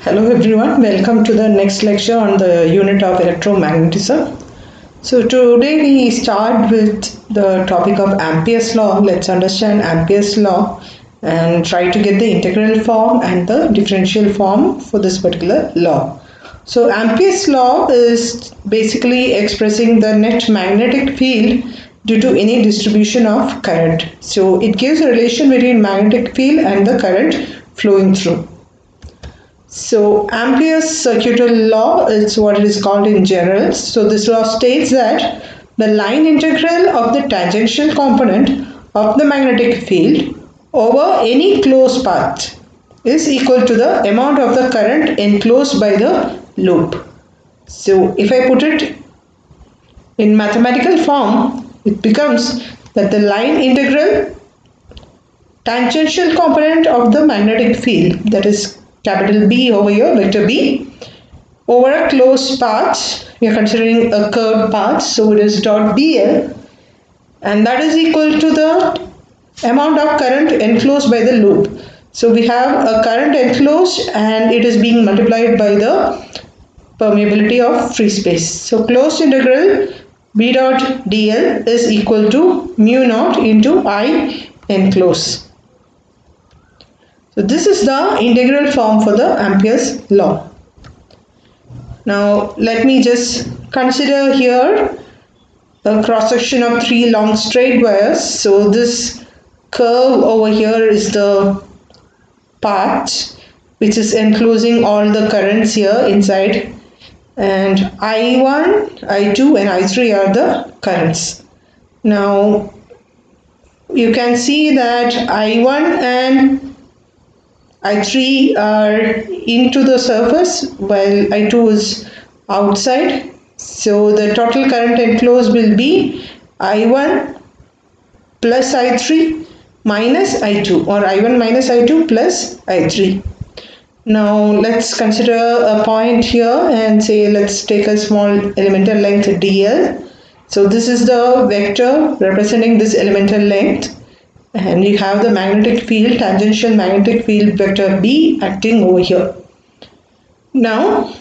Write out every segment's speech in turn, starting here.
Hello everyone, welcome to the next lecture on the unit of electromagnetism. So today we start with the topic of Ampere's law. Let's understand Ampere's law and try to get the integral form and the differential form for this particular law. So Ampere's law is basically expressing the net magnetic field due to any distribution of current. So it gives a relation between magnetic field and the current flowing through. So Ampere's circuital law is what it is called in general. So this law states that the line integral of the tangential component of the magnetic field over any closed path is equal to the amount of the current enclosed by the loop. So if I put it in mathematical form, it becomes that the line integral tangential component of the magnetic field, that is capital B over here, vector B, over a closed path. We are considering a curved path, so it is dot BL, and that is equal to the amount of current enclosed by the loop. So we have a current enclosed and it is being multiplied by the permeability of free space. So closed integral B dot dl is equal to mu naught into I enclosed. So this is the integral form for the Ampere's law. Now let me just consider here a cross section of three long straight wires. So this curve over here is the path which is enclosing all the currents here inside, and I1, I2 and I3 are the currents. Now you can see that I1 and I3 are into the surface while I2 is outside. So the total current enclosed will be I1 plus I3 minus I2, or I1 minus I2 plus I3. Now let's consider a point here and say let's take a small elemental length dl. So this is the vector representing this elemental length, and you have the magnetic field, tangential magnetic field vector B acting over here. Now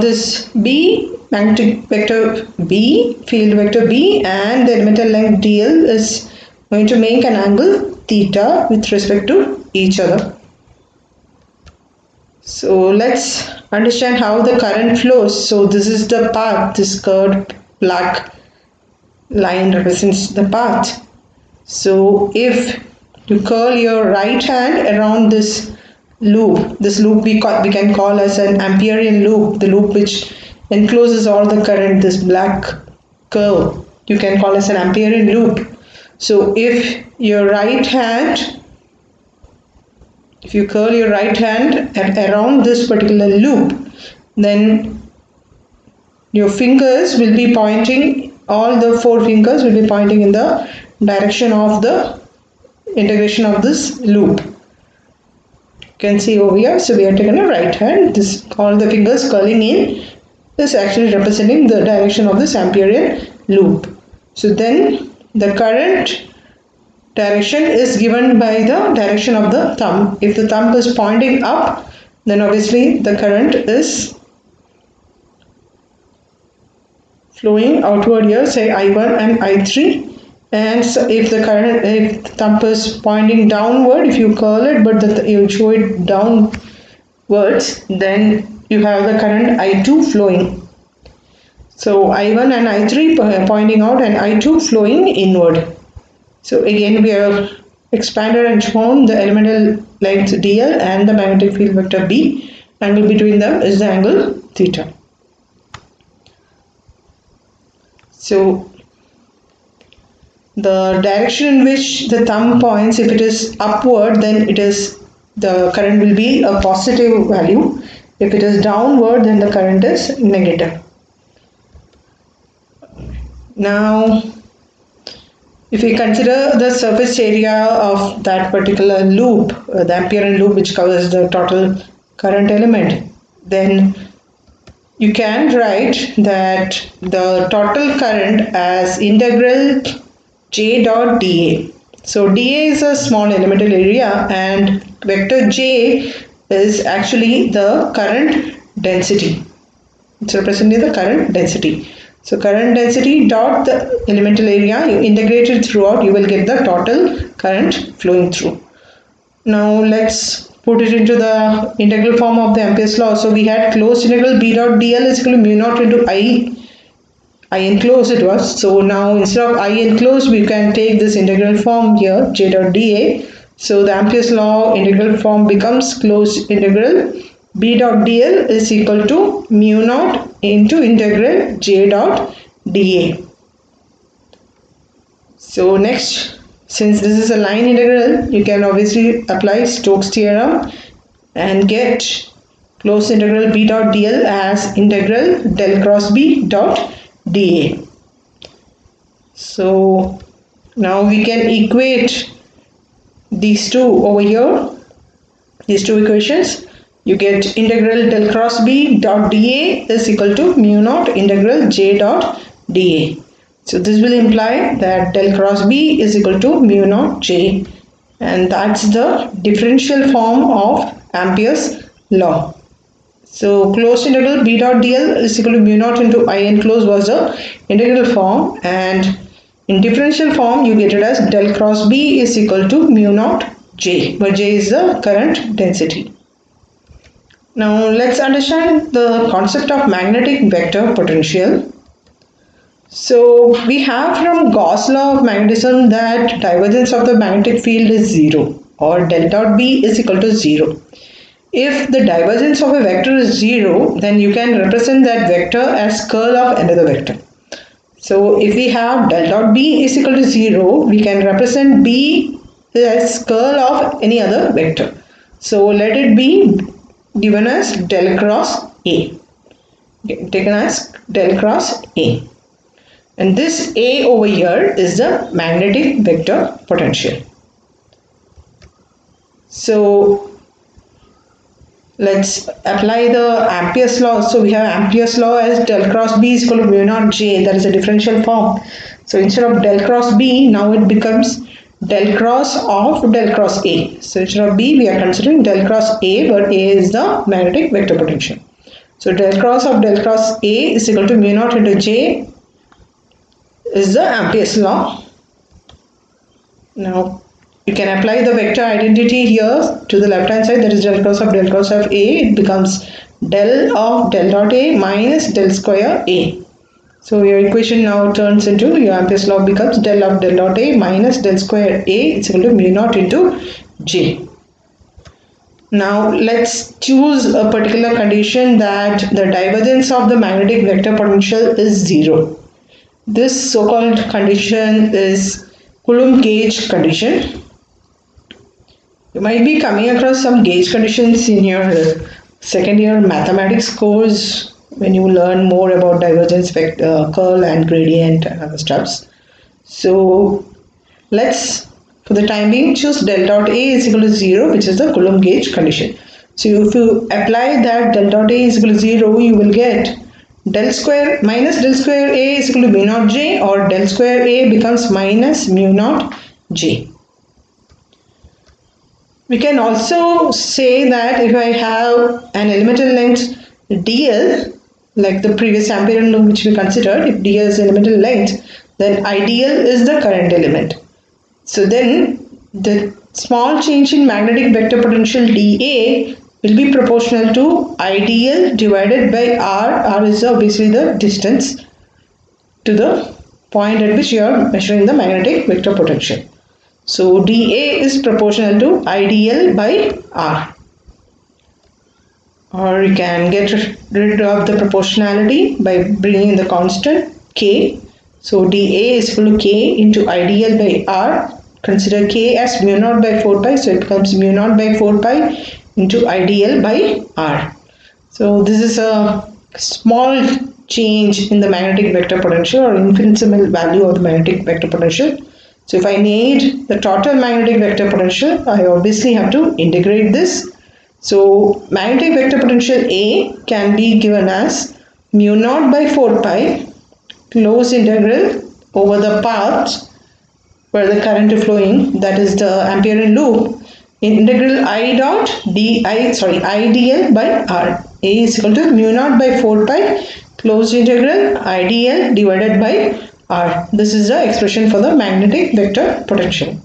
this B, magnetic vector B, field vector B, and the elemental length dl is going to make an angle theta with respect to each other. So let's understand how the current flows. So this is the path, this curved black line represents the path. So if you curl your right hand around this loop we can call as an Amperean loop, the loop which encloses all the current, this black curve you can call as an Amperean loop. So if you curl your right hand around this particular loop, then your fingers will be pointing, all the four fingers will be pointing in the direction of the integration of this loop. You can see over here, so we have taken a right hand, this all the fingers curling in is actually representing the direction of this Amperean loop. So then the current direction is given by the direction of the thumb. If the thumb is pointing up, then obviously the current is flowing outward here, say I1 and I3. And so if the thumb is pointing downward, if you curl it but you show it downwards, then you have the current I2 flowing. So I1 and I3 pointing out and I2 flowing inward. So again we have expanded and shown the elemental length dl and the magnetic field vector B. Angle between them is the angle theta. So the direction in which the thumb points, if it is upward, then the current will be a positive value. If it is downward, then the current is negative. Now if we consider the surface area of that particular loop, the Amperean loop which covers the total current element, then you can write that the total current as integral J dot dA. So dA is a small elemental area and vector J is actually the current density. It's representing the current density. So current density dot the elemental area, you integrate it throughout, you will get the total current flowing through. Now let's put it into the integral form of the Ampere's law. So we had closed integral B dot dl is equal to mu naught into I enclosed it was. So now instead of I enclosed, we can take this integral form here, J dot dA. So the Ampere's law integral form becomes closed integral B dot dl is equal to mu naught into integral J dot dA. So next, since this is a line integral, you can obviously apply Stokes theorem and get closed integral B dot dl as integral del cross B dot dA. So now we can equate these two over here, these two equations. You get integral del cross B dot dA is equal to mu naught integral J dot dA. So this will imply that del cross B is equal to mu naught J, and that's the differential form of Ampere's law. So closed integral B dot dl is equal to mu naught into I enclosed was the integral form, and in differential form you get it as del cross B is equal to mu naught J, where J is the current density. Now let's understand the concept of magnetic vector potential. So we have from Gauss law of magnetism that divergence of the magnetic field is 0 or del dot B is equal to 0. If the divergence of a vector is 0, then you can represent that vector as curl of another vector. So if we have del dot B is equal to 0, we can represent B as curl of any other vector. So let it be given as del cross A, taken as del cross A, and this A over here is the magnetic vector potential. So let's apply the Ampere's law. So we have Ampere's law as del cross B is equal to mu naught J, that is a differential form. So instead of del cross B, now it becomes del cross of del cross A. So instead of B, we are considering del cross A, where A is the magnetic vector potential. So del cross of del cross A is equal to mu naught into J is the Ampere's law. Now you can apply the vector identity here to the left hand side, that is del cross of A. It becomes del of del dot A minus del square A. So your equation now turns into, your Ampere's law becomes del of del dot A minus del square A is equal to mu naught into J. Now let's choose a particular condition that the divergence of the magnetic vector potential is 0. This so-called condition is Coulomb gauge condition. You might be coming across some gauge conditions in your second year mathematics course when you learn more about divergence, vector, curl and gradient and other stuffs. So let's, for the time being, choose del dot A is equal to 0, which is the Coulomb gauge condition. So if you apply that del dot A is equal to 0, you will get del square minus del square A is equal to mu naught J, or del square A becomes minus mu naught J. We can also say that if I have an elemental length dl, like the previous Amperian law which we considered, if dl is elemental length, then idl is the current element. So then the small change in magnetic vector potential dA will be proportional to idl divided by r. R is obviously the distance to the point at which you are measuring the magnetic vector potential. So dA is proportional to idl by r. Or you can get rid of the proportionality by bringing in the constant k. So dA is equal to k into idl by r. Consider k as mu naught by 4 pi, so it becomes mu naught by 4 pi into idl by r. So this is a small change in the magnetic vector potential or infinitesimal value of the magnetic vector potential. So if I need the total magnetic vector potential, I obviously have to integrate this. So magnetic vector potential A can be given as mu naught by 4 pi closed integral over the path where the current is flowing, that is the Amperian loop, integral I dot IdL by R. A is equal to mu naught by 4 pi closed integral IdL divided by R. This is the expression for the magnetic vector potential.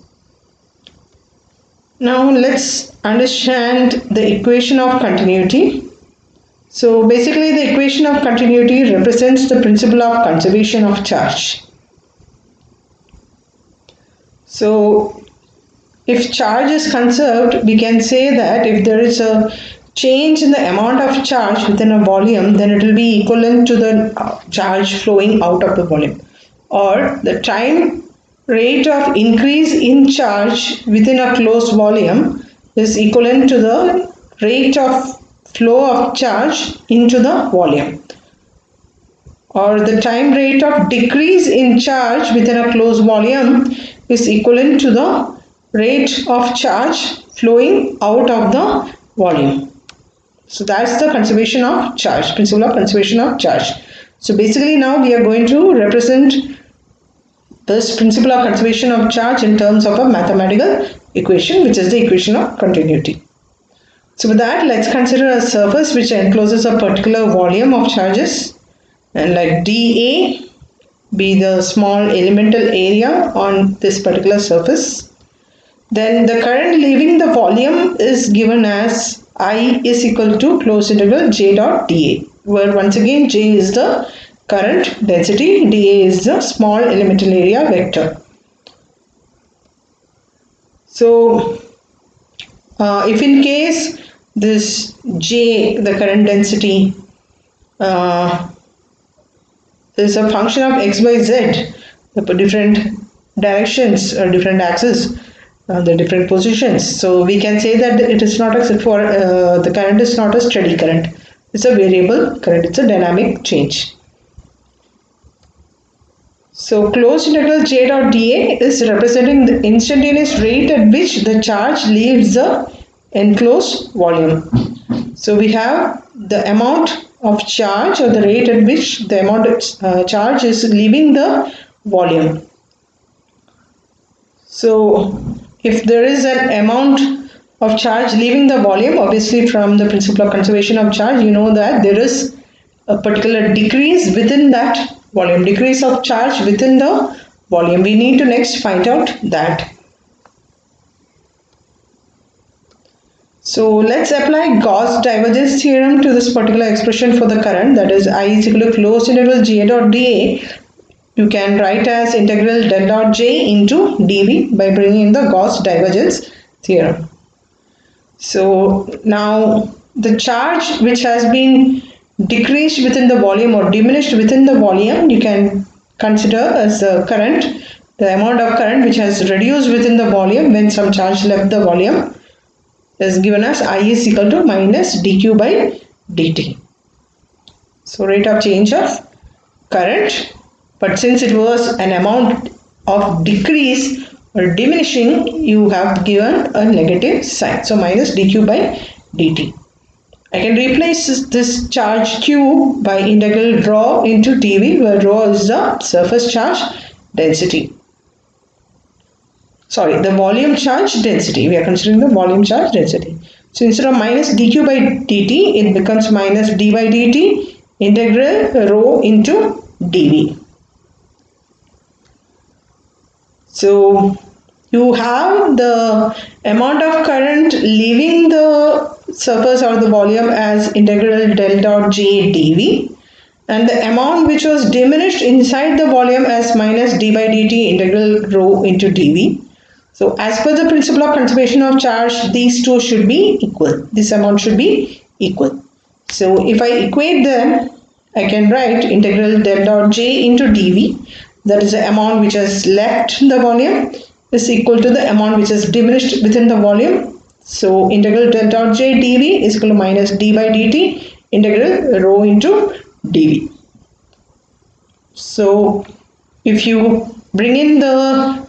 Now let's understand the equation of continuity. So basically the equation of continuity represents the principle of conservation of charge. So if charge is conserved, we can say that if there is a change in the amount of charge within a volume, then it will be equivalent to the charge flowing out of the volume, or the time rate of increase in charge within a closed volume is equivalent to the rate of flow of charge into the volume, or the time rate of decrease in charge within a closed volume is equivalent to the rate of charge flowing out of the volume. So that's the conservation of charge, principle of conservation of charge. So basically now we are going to represent this principle of conservation of charge in terms of a mathematical equation, which is the equation of continuity. So with that, let's consider a surface which encloses a particular volume of charges, and like dA be the small elemental area on this particular surface. Then the current leaving the volume is given as I is equal to closed integral J dot dA, where once again J is the current density, dA is the small elemental area vector. So if in case this J, the current density, is a function of x by z, the different directions or different axes, the different positions, so we can say that it is not except for the current is not a steady current, it's a variable current, it's a dynamic change. So closed integral J dot dA is representing the instantaneous rate at which the charge leaves the enclosed volume. So we have the amount of charge, or the rate at which the amount of charge is leaving the volume. So if there is an amount of charge leaving the volume, obviously from the principle of conservation of charge, you know that there is a particular decrease within that volume, decrease of charge within the volume. We need to next find out that. So let's apply Gauss divergence theorem to this particular expression for the current, that is I is equal to closed integral J dot dA. You can write as integral del dot J into dV by bringing in the Gauss divergence theorem. So now the charge which has been decreased within the volume or diminished within the volume, you can consider as the current, the amount of current which has reduced within the volume when some charge left the volume, is given as I is equal to minus dq by dt. So rate of change of current, but since it was an amount of decrease or diminishing, you have given a negative sign, so minus dq by dt. I can replace this charge q by integral rho into dV, where rho is the surface charge density. Sorry, the volume charge density. We are considering the volume charge density. So instead of minus dq by dt, it becomes minus d by dt integral rho into dV. So you have the amount of current leaving the surface or the volume as integral del dot J dV, and the amount which was diminished inside the volume as minus d by dt integral rho into dV. So as per the principle of conservation of charge, these two should be equal. This amount should be equal. So if I equate them, I can write integral del dot J into dV, that is the amount which has left the volume, is equal to the amount which is diminished within the volume. So integral del dot J dV is equal to minus d by dt integral rho into dV. So if you bring in the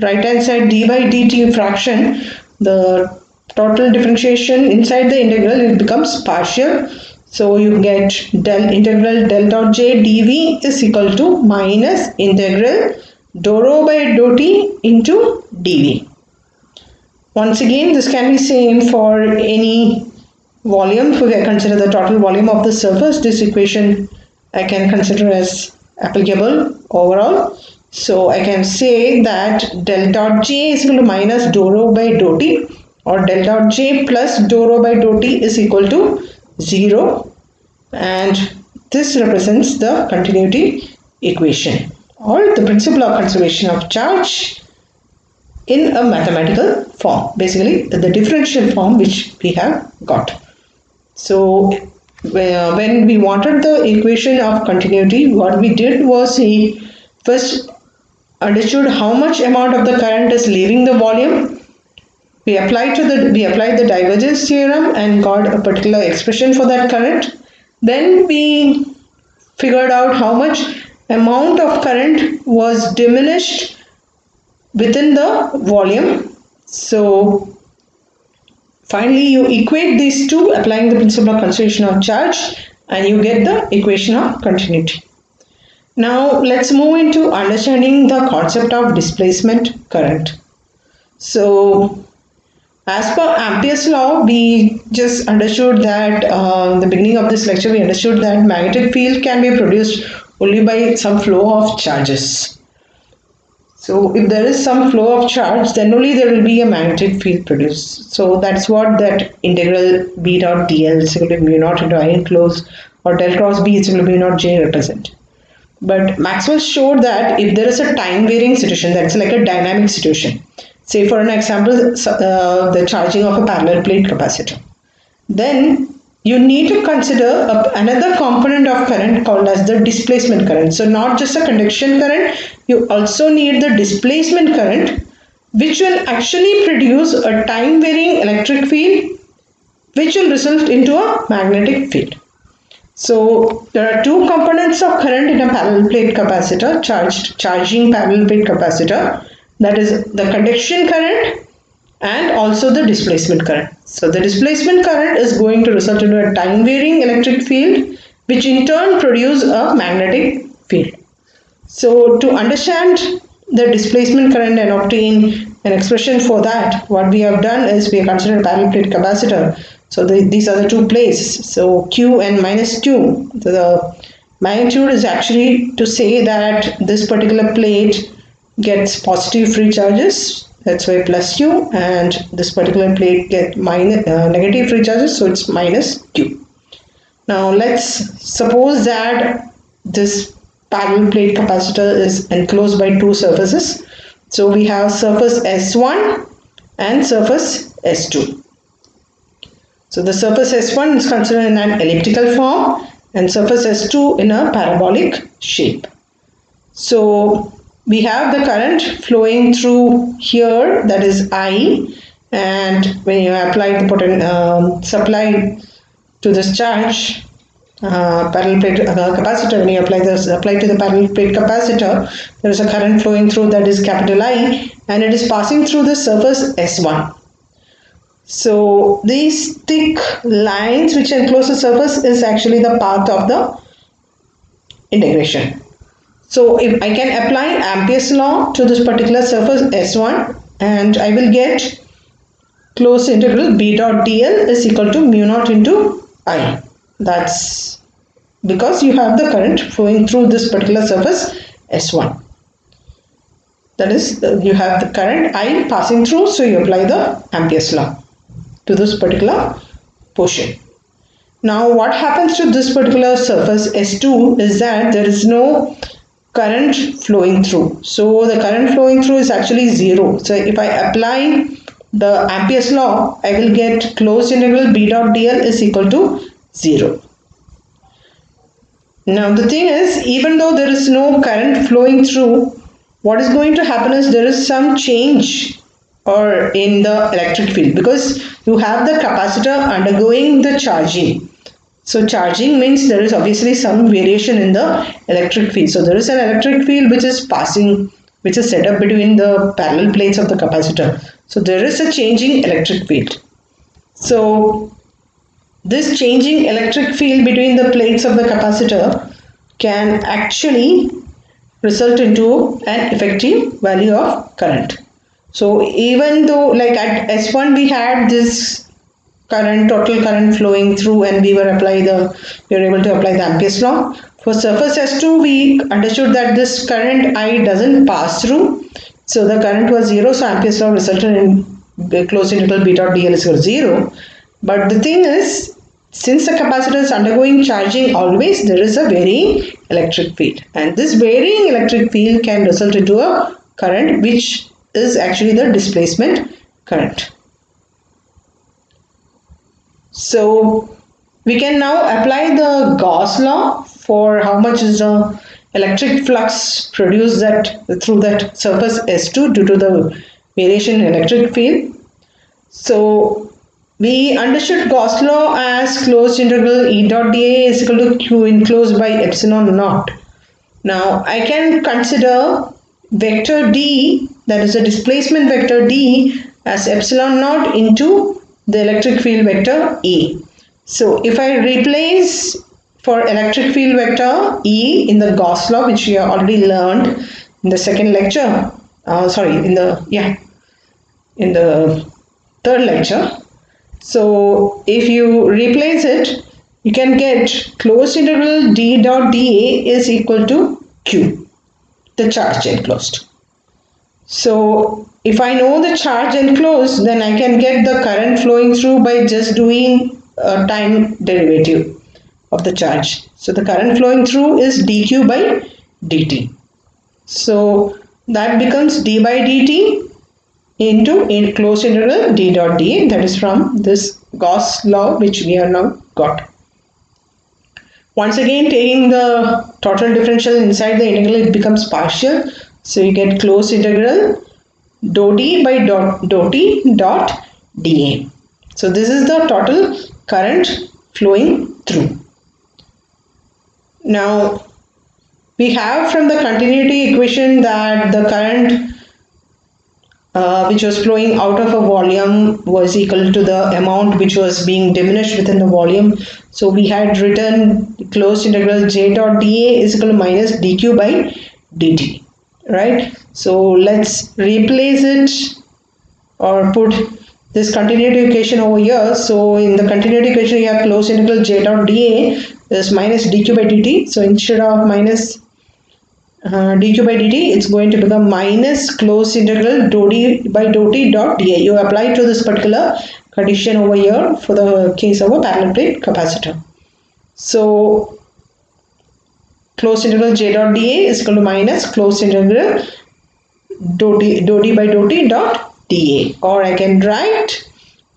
right hand side d by dt fraction, the total differentiation inside the integral, it becomes partial. So you get integral del dot J dV is equal to minus integral dou rho by dou t into dV. Once again, this can be same for any volume. If I consider the total volume of the surface, this equation I can consider as applicable overall. So I can say that del dot J is equal to minus dou rho by dou t, or del dot J plus dou rho by dou t is equal to 0, and this represents the continuity equation or the principle of conservation of charge in a mathematical form, basically the differential form which we have got. So when we wanted the equation of continuity, what we did was we first understood how much amount of the current is leaving the volume. We applied the divergence theorem and got a particular expression for that current. Then we figured out how much amount of current was diminished within the volume. So finally you equate these two applying the principle of conservation of charge, and you get the equation of continuity. Now let's move into understanding the concept of displacement current. So as per Ampere's law, we just understood that in the beginning of this lecture we understood that magnetic field can be produced only by some flow of charges. So if there is some flow of charge, then only there will be a magnetic field produced. So that's what that integral B dot dl is equal to mu naught into I enclosed, or del cross B is equal to mu naught J represent. But Maxwell showed that if there is a time varying situation, that's like a dynamic situation. Say for an example, the charging of a parallel plate capacitor. Then you need to consider another component of current called as the displacement current. So not just a conduction current, you also need the displacement current, which will actually produce a time varying electric field, which will result into a magnetic field. So there are two components of current in a parallel plate capacitor, charging parallel plate capacitor, that is the conduction current and also the displacement current. So the displacement current is going to result into a time varying electric field, which in turn produce a magnetic field. So to understand the displacement current and obtain an expression for that, what we have done is we have considered a parallel plate capacitor. So these are the two plates, so Q and minus Q. The magnitude is actually to say that this particular plate gets positive free charges, that's why plus Q, and this particular plate gets negative free charges, so it's minus Q. Now let's suppose that this parallel plate capacitor is enclosed by two surfaces. So we have surface S1 and surface S2. So the surface S1 is considered in an elliptical form and surface S2 in a parabolic shape. So we have the current flowing through here, that is I, and when you apply the supply to this charge parallel plate capacitor, when you apply to the parallel plate capacitor, there is a current flowing through, that is capital I, and it is passing through the surface S1. So these thick lines which enclose the surface is actually the path of the integration. So if I can apply Ampere's law to this particular surface S1, and I will get closed integral B dot dl is equal to mu naught into I. That's because you have the current flowing through this particular surface S1. That is, you have the current I passing through, so you apply the Ampere's law to this particular portion. Now what happens to this particular surface S2 is that there is no current flowing through. So the current flowing through is actually 0. So if I apply the Ampere's law, I will get closed integral B dot dl is equal to 0. Now the thing is, even though there is no current flowing through, what is going to happen is there is some change or in the electric field, because you have the capacitor undergoing the charging. So charging means there is obviously some variation in the electric field. So there is an electric field which is passing, which is set up between the parallel plates of the capacitor. So there is a changing electric field. So this changing electric field between the plates of the capacitor can actually result into an effective value of current. So even though like at S1 we had this current, total current flowing through, and we were able to apply the Ampere's law. For surface S2 we understood that this current I doesn't pass through, so the current was 0, so Ampere's law resulted in the closed integral B dot dl is equal to 0. But the thing is, since the capacitor is undergoing charging, always there is a varying electric field, and this varying electric field can result into a current which is actually the displacement current. So we can now apply the Gauss law for how much is the electric flux produced through that surface S2 due to the variation in electric field. So we understood Gauss law as closed integral E dot dA is equal to Q enclosed by epsilon naught. Now I can consider vector D, that is a displacement vector D, as epsilon naught into the electric field vector E. So if I replace for electric field vector E in the Gauss law, which we have already learned in the second lecture, in the third lecture. So if you replace it, you can get closed integral D dot dA is equal to Q, the charge enclosed. So if I know the charge enclosed, then I can get the current flowing through by just doing a time derivative of the charge. So the current flowing through is dq by dt. So that becomes d by dt into closed integral D dot dA, that is from this Gauss law which we have now got. Once again, taking the total differential inside the integral, it becomes partial. So you get closed integral dou d by dou t dot dA. So this is the total current flowing through. Now we have from the continuity equation that the current which was flowing out of a volume was equal to the amount which was being diminished within the volume. So we had written closed integral J dot dA is equal to minus dq by dt, right? So let's replace it or put this continuity equation over here. So in the continuity equation you have closed integral J dot dA is minus dq by dt. So instead of minus dq by dt, it's going to become minus closed integral dou d by dou t dot dA. You apply to this particular condition over here for the case of a parallel plate capacitor. So closed integral J dot dA is equal to minus closed integral dou d by dou t dot dA, or I can write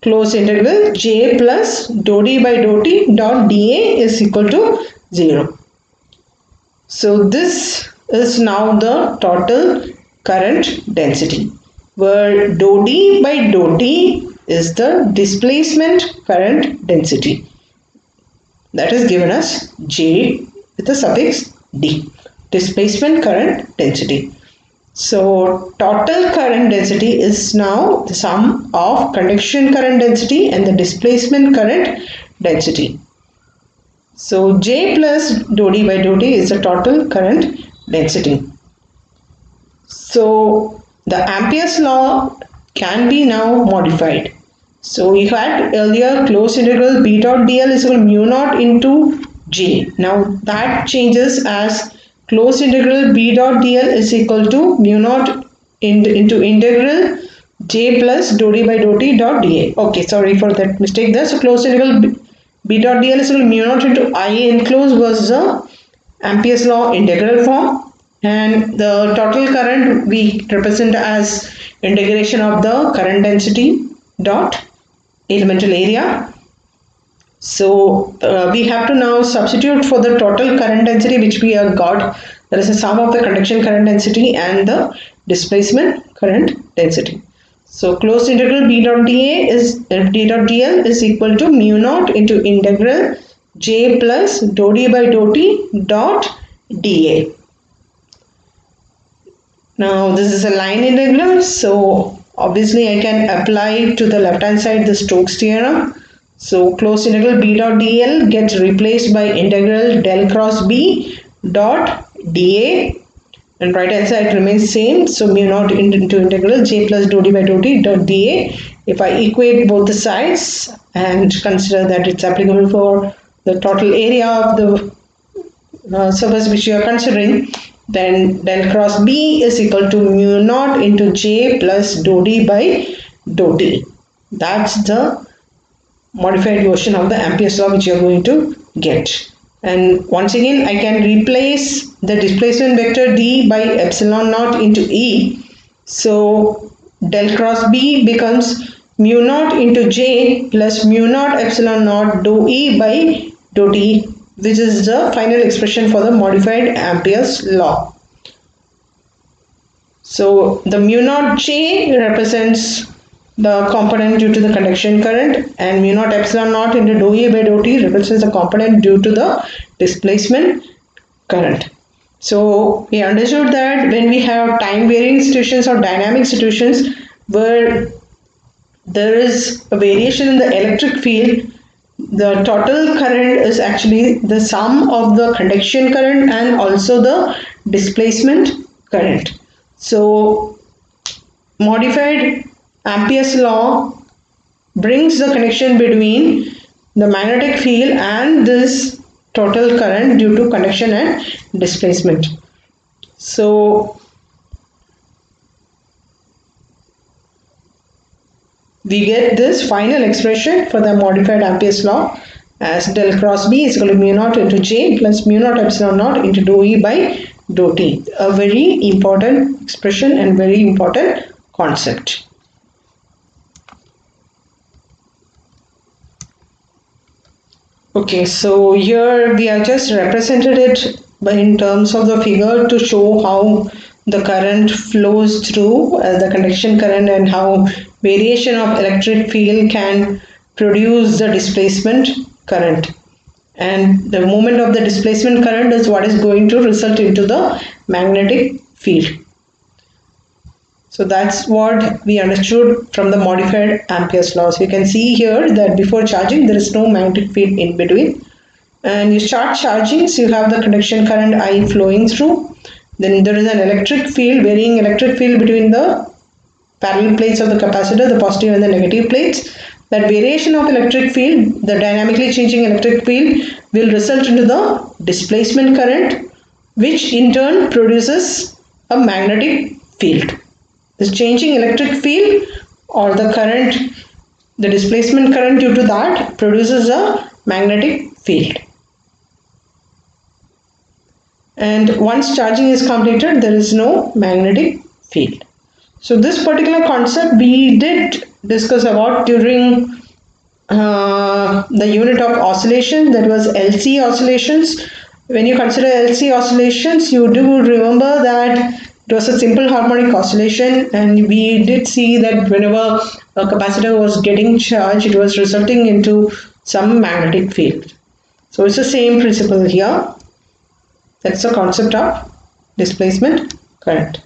closed integral J plus dou d by dou t dot dA is equal to 0. So this is now the total current density, where dou d by dou t is the displacement current density, that is given as J with the suffix d, displacement current density. So total current density is now the sum of conduction current density and the displacement current density. So J plus dou d by dou t is the total current density. So the Ampere's law can be now modified. So we had earlier closed integral B dot dl is equal to mu naught into J. Now that changes as closed integral B dot dl is equal to mu naught into integral J plus dou d by dou t dot dA. Okay, sorry for that mistake there. So closed integral B dot dl is equal to mu naught into I enclosed was the Ampere's law integral form, and the total current we represent as integration of the current density dot elemental area. So we have to now substitute for the total current density which we have got. There is a sum of the conduction current density and the displacement current density. So closed integral B dot dA is D dot dl is equal to mu naught into integral J plus dou d by dou t dot dA. Now this is a line integral, so obviously I can apply to the left hand side the Stokes theorem. So closed integral B dot dl gets replaced by integral del cross B dot dA. and right hand side remains same. So mu naught into integral j plus dou d by dou t dot dA. If I equate both the sides and consider that it's applicable for the total area of the surface which you are considering, then del cross B is equal to mu naught into j plus dou d by dou t. That's the modified version of the Ampere's law which you are going to get. And once again I can replace the displacement vector d by epsilon naught into E. So del cross B becomes mu naught into j plus mu naught epsilon naught dou E by dou t, which is the final expression for the modified Ampere's law. So the mu naught j represents the component due to the conduction current, and mu naught epsilon naught into dou A by dou t represents the component due to the displacement current. So we understood that when we have time varying situations or dynamic situations where there is a variation in the electric field, the total current is actually the sum of the conduction current and also the displacement current. So modified Ampere's law brings the connection between the magnetic field and this total current due to conduction and displacement. So we get this final expression for the modified Ampere's law as del cross B is equal to mu naught into j plus mu naught epsilon naught into dou E by dou t. A very important expression and very important concept. Okay, so here we have just represented it in terms of the figure to show how the current flows through the conduction current and how variation of electric field can produce the displacement current. And the moment of the displacement current is what is going to result into the magnetic field. So that's what we understood from the modified Ampere's law. So you can see here that before charging there is no magnetic field in between, and you start charging, so you have the conduction current I flowing through. Then there is an electric field, varying electric field between the parallel plates of the capacitor, the positive and the negative plates. That variation of electric field, the dynamically changing electric field, will result into the displacement current, which in turn produces a magnetic field. This changing electric field or the current, the displacement current due to that produces a magnetic field. And once charging is completed, there is no magnetic field. So this particular concept we did discuss about during the unit of oscillation, that was LC oscillations. When you consider LC oscillations, you do remember that it was a simple harmonic oscillation, and we did see that whenever a capacitor was getting charged, it was resulting into some magnetic field. So it's the same principle here. That's the concept of displacement current.